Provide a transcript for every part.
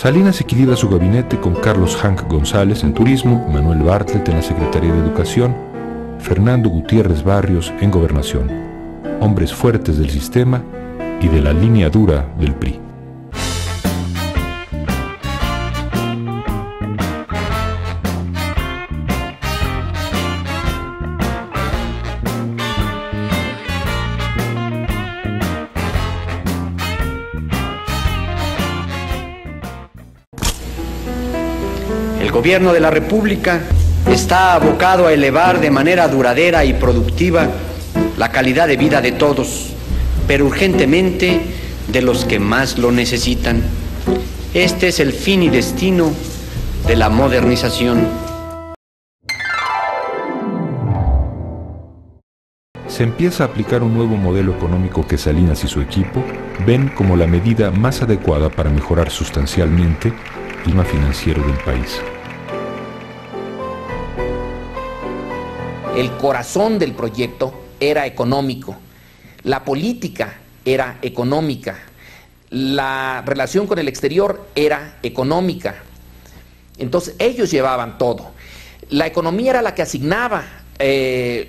Salinas equilibra su gabinete con Carlos Hank González en Turismo, Manuel Bartlett en la Secretaría de Educación, Fernando Gutiérrez Barrios en Gobernación, hombres fuertes del sistema y de la línea dura del PRI. El gobierno de la República está abocado a elevar de manera duradera y productiva la calidad de vida de todos, pero urgentemente de los que más lo necesitan. Este es el fin y destino de la modernización. Se empieza a aplicar un nuevo modelo económico que Salinas y su equipo ven como la medida más adecuada para mejorar sustancialmente el clima financiero del país. El corazón del proyecto era económico, la política era económica, la relación con el exterior era económica. Entonces ellos llevaban todo. La economía era la que asignaba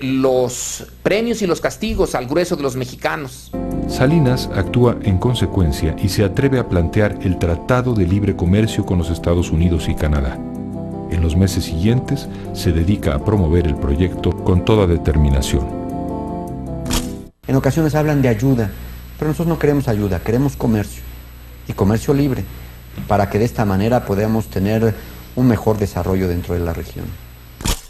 los premios y los castigos al grueso de los mexicanos. Salinas actúa en consecuencia y se atreve a plantear el Tratado de Libre Comercio con los Estados Unidos y Canadá. En los meses siguientes se dedica a promover el proyecto con toda determinación. En ocasiones hablan de ayuda, pero nosotros no queremos ayuda, queremos comercio, y comercio libre, para que de esta manera podamos tener un mejor desarrollo dentro de la región.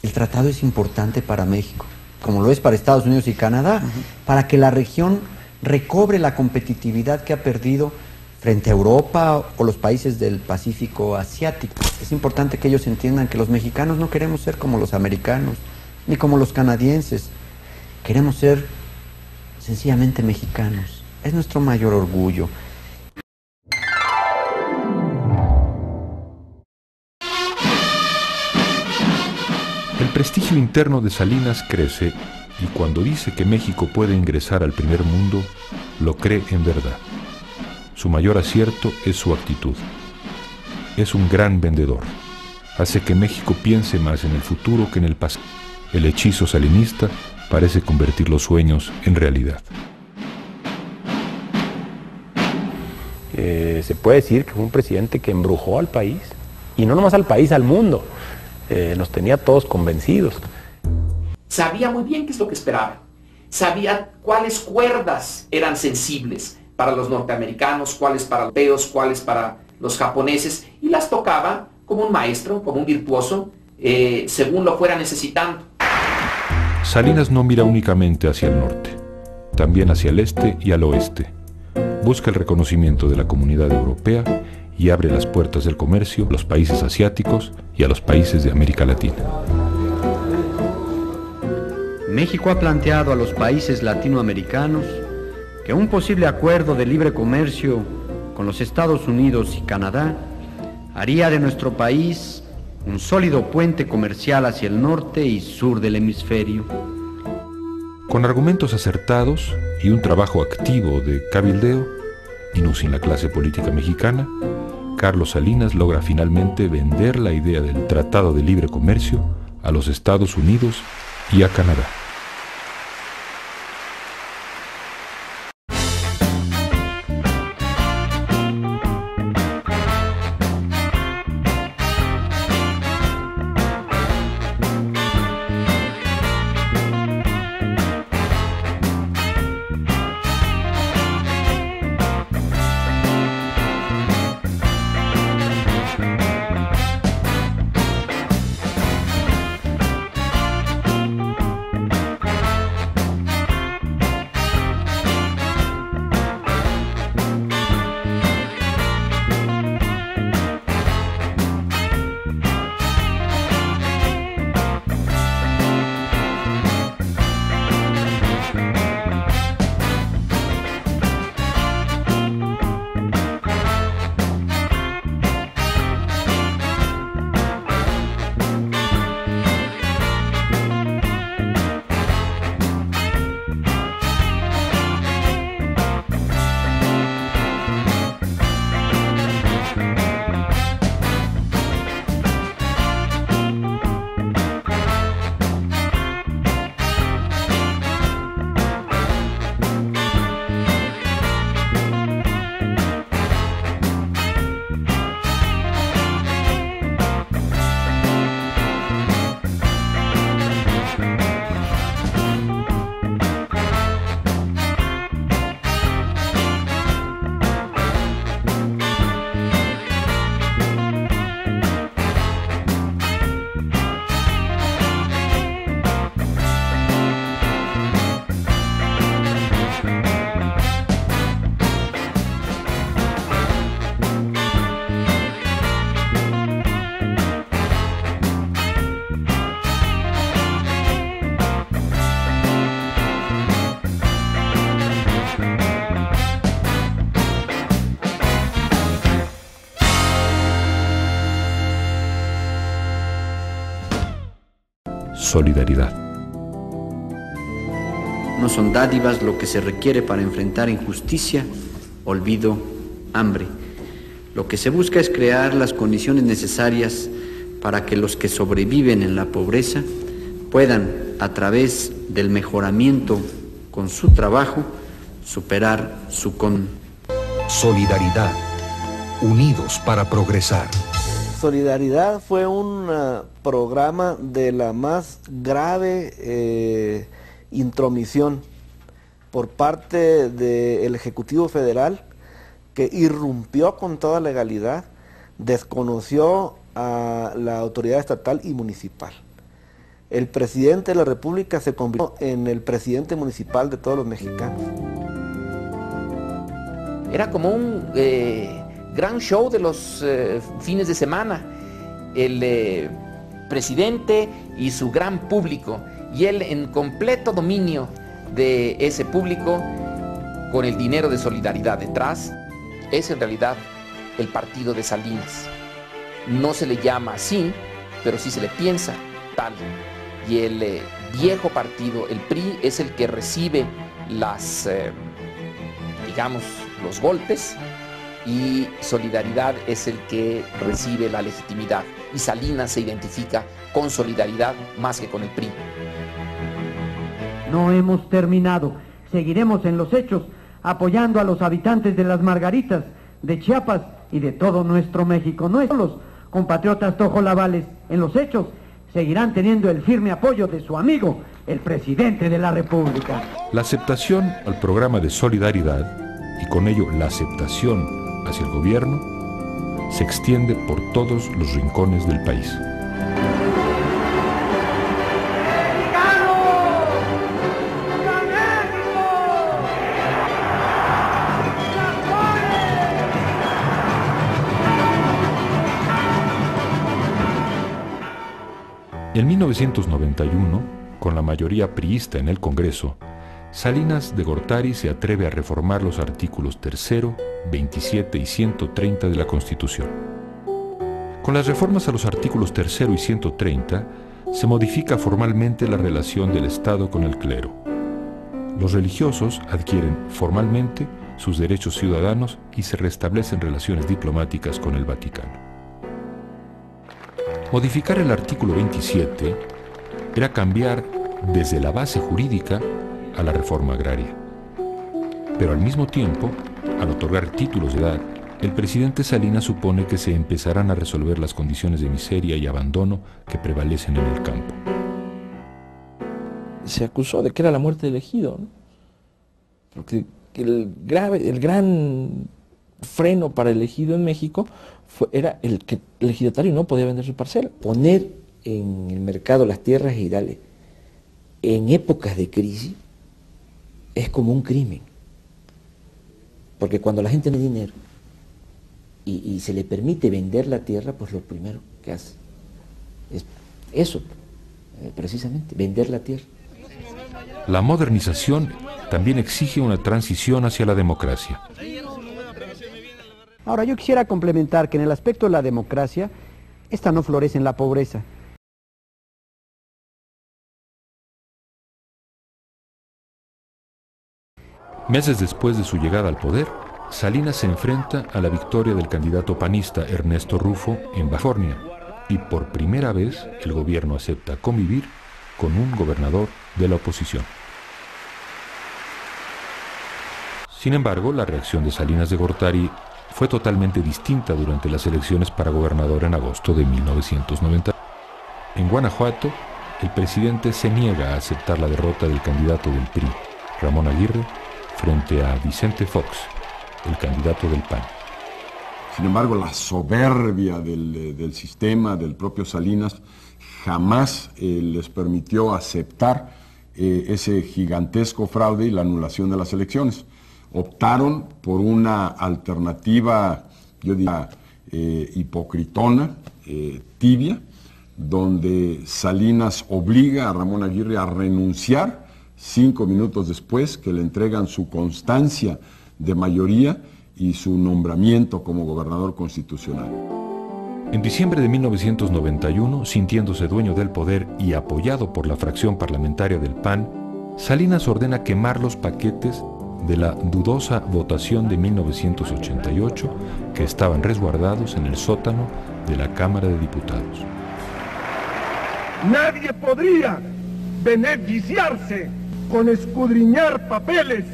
El tratado es importante para México, como lo es para Estados Unidos y Canadá, para que la región recobre la competitividad que ha perdido frente a Europa o los países del Pacífico Asiático. Es importante que ellos entiendan que los mexicanos no queremos ser como los americanos, ni como los canadienses. Queremos ser sencillamente mexicanos. Es nuestro mayor orgullo. El prestigio interno de Salinas crece y cuando dice que México puede ingresar al primer mundo, lo cree en verdad. Su mayor acierto es su actitud. Es un gran vendedor. Hace que México piense más en el futuro que en el pasado. El hechizo salinista parece convertir los sueños en realidad. Se puede decir que fue un presidente que embrujó al país, y no nomás al país, al mundo. Nos tenía todos convencidos. Sabía muy bien qué es lo que esperaba. Sabía cuáles cuerdas eran sensibles para los norteamericanos, cuáles para los europeos, cuáles para los japoneses, y las tocaba como un maestro, como un virtuoso, según lo fuera necesitando. Salinas no mira únicamente hacia el norte, también hacia el este y al oeste. Busca el reconocimiento de la comunidad europea y abre las puertas del comercio a los países asiáticos y a los países de América Latina. México ha planteado a los países latinoamericanos que un posible acuerdo de libre comercio con los Estados Unidos y Canadá haría de nuestro país un sólido puente comercial hacia el norte y sur del hemisferio. Con argumentos acertados y un trabajo activo de cabildeo, y no sin la clase política mexicana, Carlos Salinas logra finalmente vender la idea del Tratado de Libre Comercio a los Estados Unidos y a Canadá. solidaridad. No son dádivas lo que se requiere para enfrentar injusticia, olvido, hambre. Lo que se busca es crear las condiciones necesarias para que los que sobreviven en la pobreza puedan, a través del mejoramiento con su trabajo, superar su Solidaridad, unidos para progresar. Solidaridad fue un programa de la más grave intromisión por parte del Ejecutivo Federal, que irrumpió con toda legalidad, desconoció a la autoridad estatal y municipal. El presidente de la República se convirtió en el presidente municipal de todos los mexicanos. Era como un gran show de los fines de semana. El presidente y su gran público, y él en completo dominio de ese público, con el dinero de Solidaridad detrás. Es en realidad el partido de Salinas. No se le llama así, pero sí se le piensa tal. Y el viejo partido, el PRI, es el que recibe las, digamos, los golpes, y Solidaridad es el que recibe la legitimidad. Y Salinas se identifica con Solidaridad más que con el PRI. No hemos terminado. Seguiremos en los hechos, apoyando a los habitantes de las Margaritas, de Chiapas y de todo nuestro México. Nuestros compatriotas tojolabales, en los hechos, seguirán teniendo el firme apoyo de su amigo, el presidente de la República. La aceptación al programa de Solidaridad, y con ello la aceptación hacia el gobierno, se extiende por todos los rincones del país. En 1991, con la mayoría priista en el Congreso, Salinas de Gortari se atreve a reformar los artículos 3, 27 y 130 de la Constitución. Con las reformas a los artículos 3 y 130, se modifica formalmente la relación del Estado con el clero. Los religiosos adquieren formalmente sus derechos ciudadanos y se restablecen relaciones diplomáticas con el Vaticano. Modificar el artículo 27 era cambiar desde la base jurídica a la reforma agraria. Pero al mismo tiempo, al otorgar títulos de edad, el presidente Salinas supone que se empezarán a resolver las condiciones de miseria y abandono que prevalecen en el campo. Se acusó de que era la muerte del ejido, ¿no? Porque el gran freno para el ejido en México era el que el ejidatario no podía vender su parcela. Poner en el mercado las tierras ejidales en épocas de crisis es como un crimen, porque cuando la gente no tiene dinero y se le permite vender la tierra, pues lo primero que hace es eso, precisamente, vender la tierra. La modernización también exige una transición hacia la democracia. Ahora, yo quisiera complementar que en el aspecto de la democracia, esta no florece en la pobreza. Meses después de su llegada al poder, Salinas se enfrenta a la victoria del candidato panista Ernesto Rufo en Baja California, y por primera vez el gobierno acepta convivir con un gobernador de la oposición. Sin embargo, la reacción de Salinas de Gortari fue totalmente distinta durante las elecciones para gobernador en agosto de 1990. En Guanajuato, el presidente se niega a aceptar la derrota del candidato del PRI, Ramón Aguirre, frente a Vicente Fox, el candidato del PAN. Sin embargo, la soberbia del sistema, del propio Salinas, jamás les permitió aceptar ese gigantesco fraude y la anulación de las elecciones. Optaron por una alternativa, yo diría, hipocritona, tibia, donde Salinas obliga a Ramón Aguirre a renunciar 5 minutos después que le entregan su constancia de mayoría y su nombramiento como gobernador constitucional. En diciembre de 1991, sintiéndose dueño del poder y apoyado por la fracción parlamentaria del PAN, Salinas ordena quemar los paquetes de la dudosa votación de 1988 que estaban resguardados en el sótano de la Cámara de Diputados. Nadie podría beneficiarse con escudriñar papeles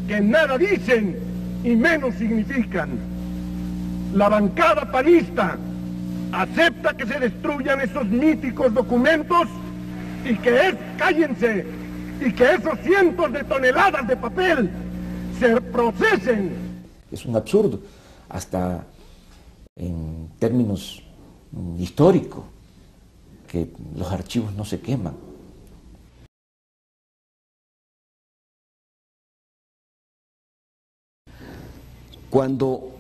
que nada dicen y menos significan. La bancada panista acepta que se destruyan esos míticos documentos y que cállense, y que esos cientos de toneladas de papel se procesen. Es un absurdo, hasta en términos históricos, que los archivos no se queman. Cuando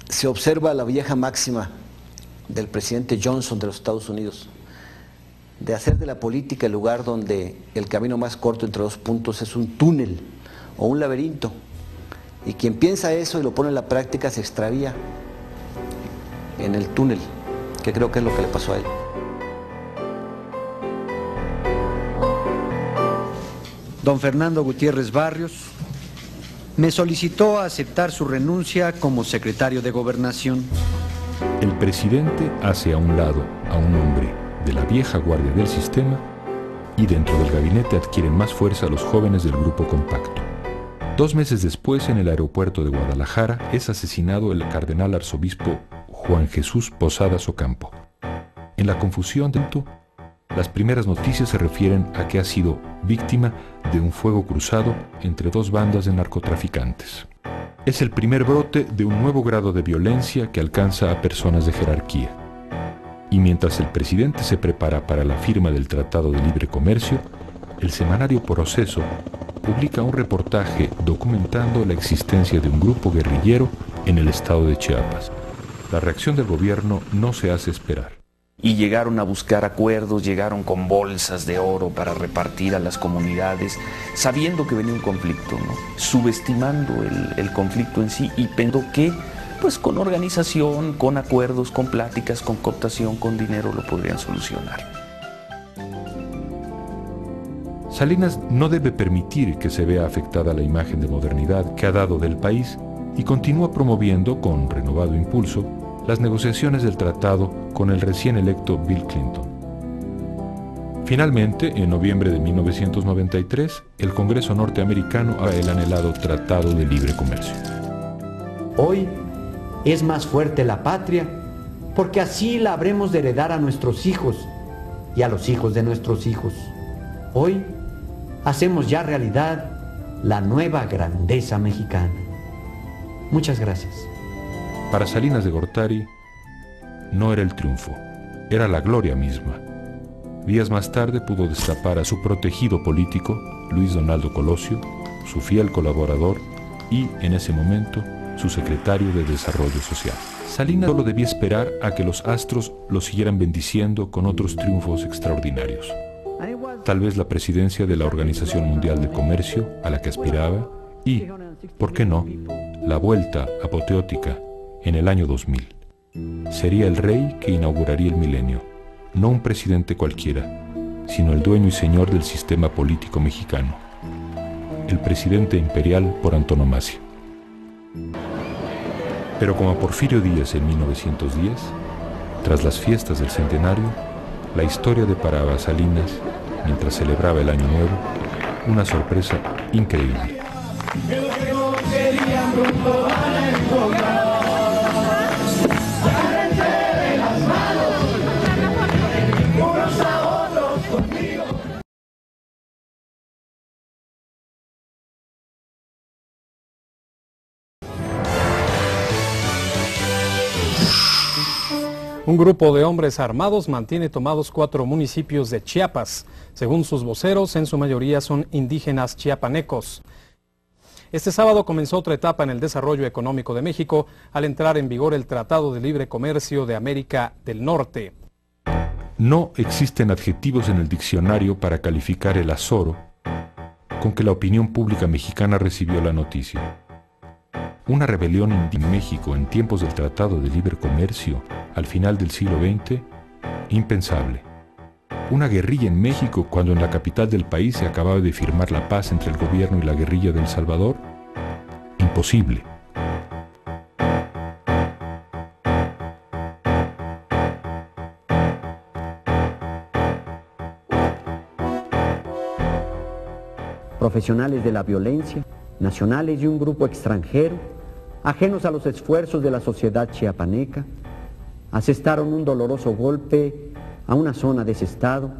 se observa la vieja máxima del presidente Johnson de los Estados Unidos, de hacer de la política el lugar donde el camino más corto entre dos puntos es un túnel o un laberinto, y quien piensa eso y lo pone en la práctica se extravía en el túnel, que creo que es lo que le pasó a él. Don Fernando Gutiérrez Barrios me solicitó aceptar su renuncia como secretario de Gobernación. El presidente hace a un lado a un hombre de la vieja guardia del sistema y dentro del gabinete adquieren más fuerza los jóvenes del grupo compacto. 2 meses después, en el aeropuerto de Guadalajara, es asesinado el cardenal arzobispo Juan Jesús Posadas Ocampo. En la confusión las primeras noticias se refieren a que ha sido víctima de un fuego cruzado entre 2 bandas de narcotraficantes. Es el primer brote de un nuevo grado de violencia que alcanza a personas de jerarquía. Y mientras el presidente se prepara para la firma del Tratado de Libre Comercio, el semanario Proceso publica un reportaje documentando la existencia de un grupo guerrillero en el estado de Chiapas. La reacción del gobierno no se hace esperar. Y llegaron a buscar acuerdos, llegaron con bolsas de oro para repartir a las comunidades, sabiendo que venía un conflicto, ¿no? Subestimando el conflicto en sí y pensando que pues con organización, con acuerdos, con pláticas, con cooptación, con dinero lo podrían solucionar. Salinas no debe permitir que se vea afectada la imagen de modernidad que ha dado del país y continúa promoviendo con renovado impulso las negociaciones del tratado con el recién electo Bill Clinton. Finalmente, en noviembre de 1993, el Congreso norteamericano hará el anhelado Tratado de Libre Comercio. Hoy es más fuerte la patria porque así la habremos de heredar a nuestros hijos y a los hijos de nuestros hijos. Hoy hacemos ya realidad la nueva grandeza mexicana. Muchas gracias. Para Salinas de Gortari, no era el triunfo, era la gloria misma. Días más tarde pudo destapar a su protegido político, Luis Donaldo Colosio, su fiel colaborador y, en ese momento, su secretario de Desarrollo Social. Salinas solo debía esperar a que los astros lo siguieran bendiciendo con otros triunfos extraordinarios. Tal vez la presidencia de la Organización Mundial de Comercio, a la que aspiraba, y, ¿por qué no?, la vuelta apoteótica en el año 2000. Sería el rey que inauguraría el milenio, no un presidente cualquiera, sino el dueño y señor del sistema político mexicano, el presidente imperial por antonomasia. Pero como a Porfirio Díaz en 1910, tras las fiestas del centenario, la historia deparaba a Salinas, mientras celebraba el Año Nuevo, una sorpresa increíble. Un grupo de hombres armados mantiene tomados 4 municipios de Chiapas. Según sus voceros, en su mayoría son indígenas chiapanecos. Este sábado comenzó otra etapa en el desarrollo económico de México al entrar en vigor el Tratado de Libre Comercio de América del Norte. No existen adjetivos en el diccionario para calificar el azoro con que la opinión pública mexicana recibió la noticia. Una rebelión en México en tiempos del Tratado de Libre Comercio, al final del siglo XX, impensable. Una guerrilla en México cuando en la capital del país se acababa de firmar la paz entre el gobierno y la guerrilla de El Salvador, imposible. Profesionales de la violencia, nacionales y un grupo extranjero, ajenos a los esfuerzos de la sociedad chiapaneca, asestaron un doloroso golpe a una zona de ese estado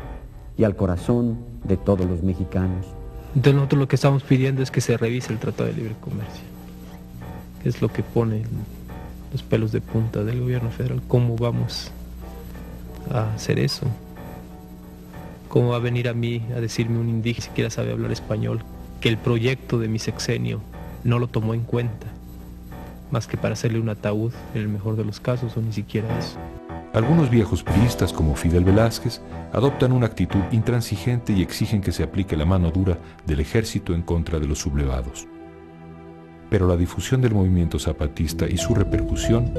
y al corazón de todos los mexicanos. Entonces nosotros lo que estamos pidiendo es que se revise el Tratado de Libre Comercio, que es lo que pone los pelos de punta del gobierno federal. ¿Cómo vamos a hacer eso? ¿Cómo va a venir a mí a decirme un indígena, si siquiera sabe hablar español, que el proyecto de mi sexenio no lo tomó en cuenta, más que para hacerle un ataúd en el mejor de los casos, o ni siquiera eso? Algunos viejos priistas como Fidel Velázquez adoptan una actitud intransigente y exigen que se aplique la mano dura del ejército en contra de los sublevados. Pero la difusión del movimiento zapatista y su repercusión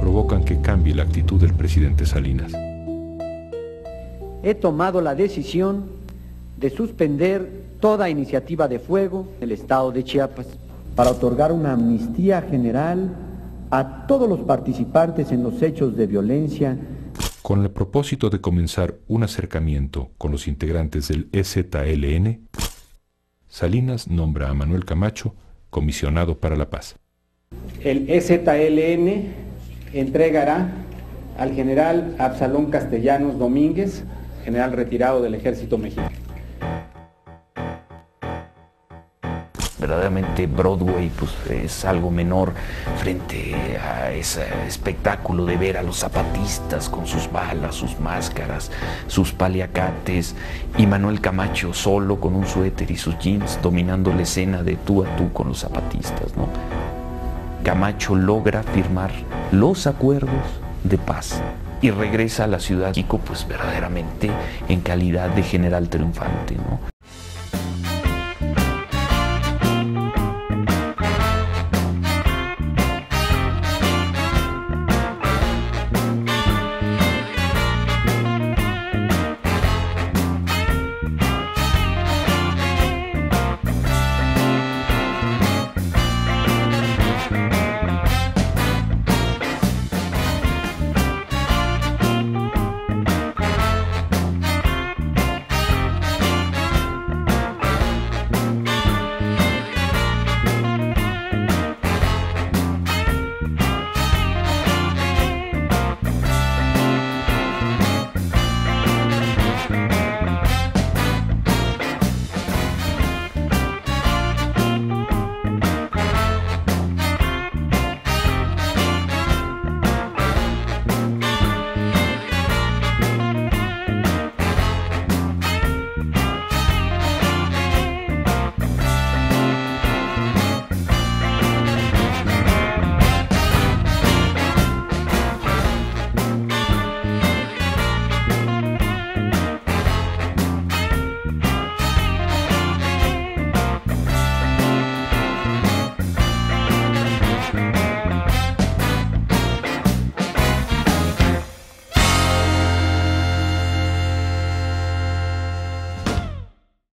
provocan que cambie la actitud del presidente Salinas. He tomado la decisión de suspender toda iniciativa de fuego en el estado de Chiapas para otorgar una amnistía general a todos los participantes en los hechos de violencia. Con el propósito de comenzar un acercamiento con los integrantes del EZLN, Salinas nombra a Manuel Camacho comisionado para la paz. El EZLN entregará al general Absalón Castellanos Domínguez, general retirado del Ejército Mexicano. Verdaderamente Broadway pues, es algo menor frente a ese espectáculo de ver a los zapatistas con sus balas, sus máscaras, sus paliacates, y Manuel Camacho solo con un suéter y sus jeans dominando la escena de tú a tú con los zapatistas, ¿no? Camacho logra firmar los acuerdos de paz y regresa a la Ciudad de México pues verdaderamente en calidad de general triunfante, ¿no?